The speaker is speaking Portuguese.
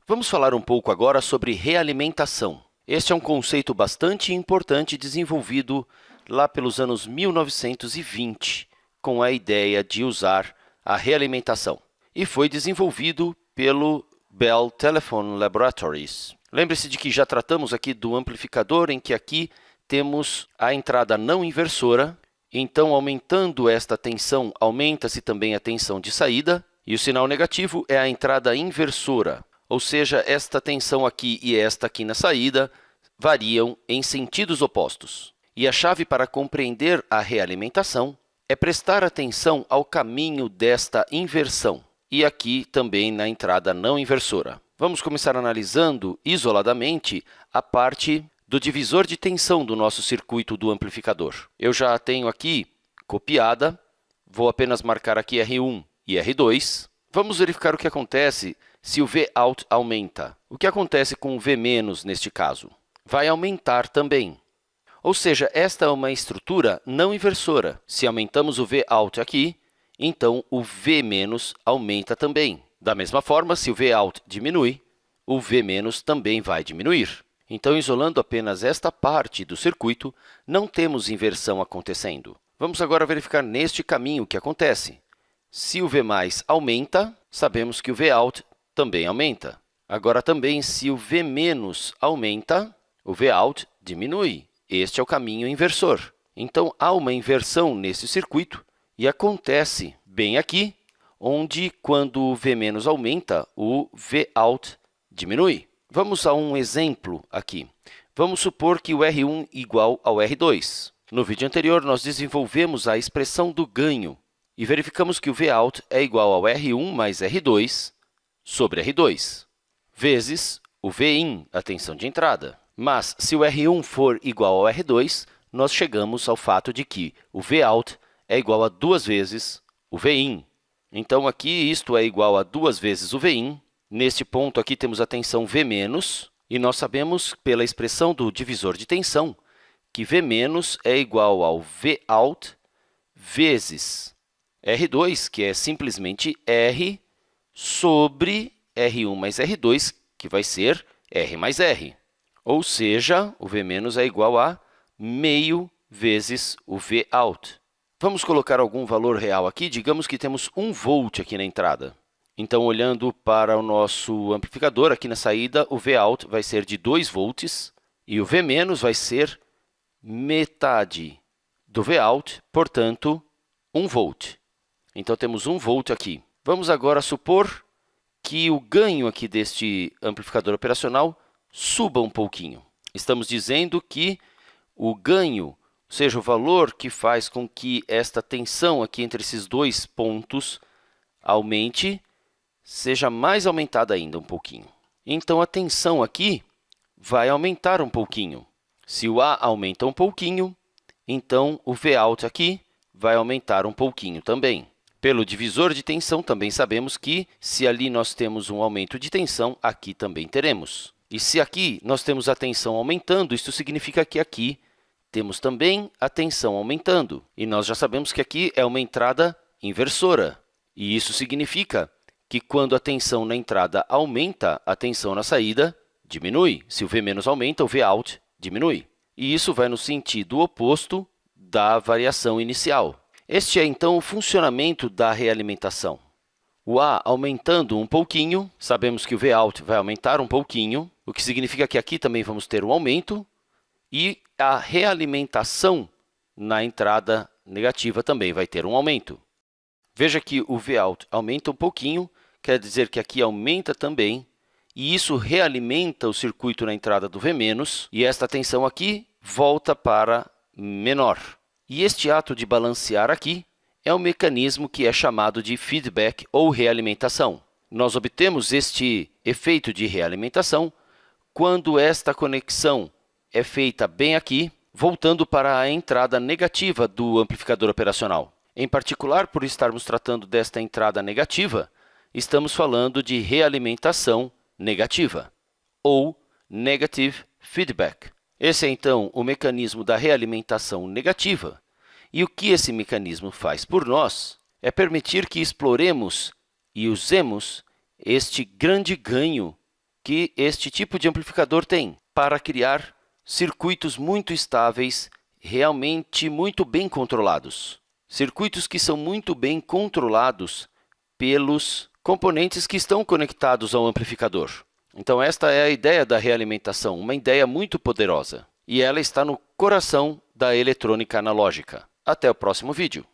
Vamos falar um pouco agora sobre realimentação. Este é um conceito bastante importante desenvolvido lá pelos anos 1920, com a ideia de usar a realimentação. E foi desenvolvido pelo Bell Telephone Laboratories. Lembre-se de que já tratamos aqui do amplificador, em que aqui temos a entrada não inversora. Então, aumentando esta tensão, aumenta-se também a tensão de saída. E o sinal negativo é a entrada inversora, ou seja, esta tensão aqui e esta aqui na saída variam em sentidos opostos. E a chave para compreender a realimentação é prestar atenção ao caminho desta inversão, e aqui também na entrada não inversora. Vamos começar analisando isoladamente a parte do divisor de tensão do nosso circuito do amplificador. Eu já a tenho aqui copiada, vou apenas marcar aqui R1 e R2. Vamos verificar o que acontece se o Vout aumenta. O que acontece com o V- neste caso? Vai aumentar também. Ou seja, esta é uma estrutura não inversora. Se aumentamos o Vout aqui, então o V- aumenta também. Da mesma forma, se o Vout diminui, o V- também vai diminuir. Então, isolando apenas esta parte do circuito, não temos inversão acontecendo. Vamos agora verificar neste caminho o que acontece. Se o V+ aumenta, sabemos que o Vout também aumenta. Agora, também, se o V- aumenta, o Vout diminui. Este é o caminho inversor. Então, há uma inversão nesse circuito e acontece bem aqui, onde, quando o V- aumenta, o Vout diminui. Vamos a um exemplo aqui. Vamos supor que o R1 igual ao R2. No vídeo anterior, nós desenvolvemos a expressão do ganho e verificamos que o Vout é igual ao R1 mais R2 sobre R2, vezes o Vin, a tensão de entrada. Mas, se o R1 for igual ao R2, nós chegamos ao fato de que o Vout é igual a 2 vezes o Vin. Então, aqui, isto é igual a 2 vezes o Vin. Neste ponto, aqui temos a tensão V-, e nós sabemos, pela expressão do divisor de tensão, que V- é igual ao Vout vezes R2, que é simplesmente R, sobre R1 mais R2, que vai ser R mais R. Ou seja, o V- é igual a meio vezes o Vout. Vamos colocar algum valor real aqui. Digamos que temos 1 volt aqui na entrada. Então, olhando para o nosso amplificador, aqui na saída, o Vout vai ser de 2 volts e o V- vai ser metade do Vout, portanto, 1 volt. Então, temos 1 volt aqui. Vamos agora supor que o ganho aqui deste amplificador operacional suba um pouquinho. Estamos dizendo que o ganho, ou seja, o valor que faz com que esta tensão aqui entre esses dois pontos aumente, seja mais aumentada ainda um pouquinho. Então, a tensão aqui vai aumentar um pouquinho. Se o A aumenta um pouquinho, então o Vout aqui vai aumentar um pouquinho também. Pelo divisor de tensão, também sabemos que, se ali nós temos um aumento de tensão, aqui também teremos. E se aqui nós temos a tensão aumentando, isso significa que aqui temos também a tensão aumentando. E nós já sabemos que aqui é uma entrada inversora. E isso significa que, quando a tensão na entrada aumenta, a tensão na saída diminui. Se o V- aumenta, o Vout diminui. E isso vai no sentido oposto da variação inicial. Este é, então, o funcionamento da realimentação. O A aumentando um pouquinho, sabemos que o Vout vai aumentar um pouquinho, o que significa que aqui também vamos ter um aumento, e a realimentação na entrada negativa também vai ter um aumento. Veja que o Vout aumenta um pouquinho, quer dizer que aqui aumenta também, e isso realimenta o circuito na entrada do V-, e esta tensão aqui volta para menor. E este ato de balancear aqui é um mecanismo que é chamado de feedback ou realimentação. Nós obtemos este efeito de realimentação quando esta conexão é feita bem aqui, voltando para a entrada negativa do amplificador operacional. Em particular, por estarmos tratando desta entrada negativa, estamos falando de realimentação negativa, ou negative feedback. Esse é, então, o mecanismo da realimentação negativa. E o que esse mecanismo faz por nós é permitir que exploremos e usemos este grande ganho que este tipo de amplificador tem para criar circuitos muito estáveis, realmente muito bem controlados. Circuitos que são muito bem controlados pelos componentes que estão conectados ao amplificador. Então, esta é a ideia da realimentação, uma ideia muito poderosa. E ela está no coração da eletrônica analógica. Até o próximo vídeo.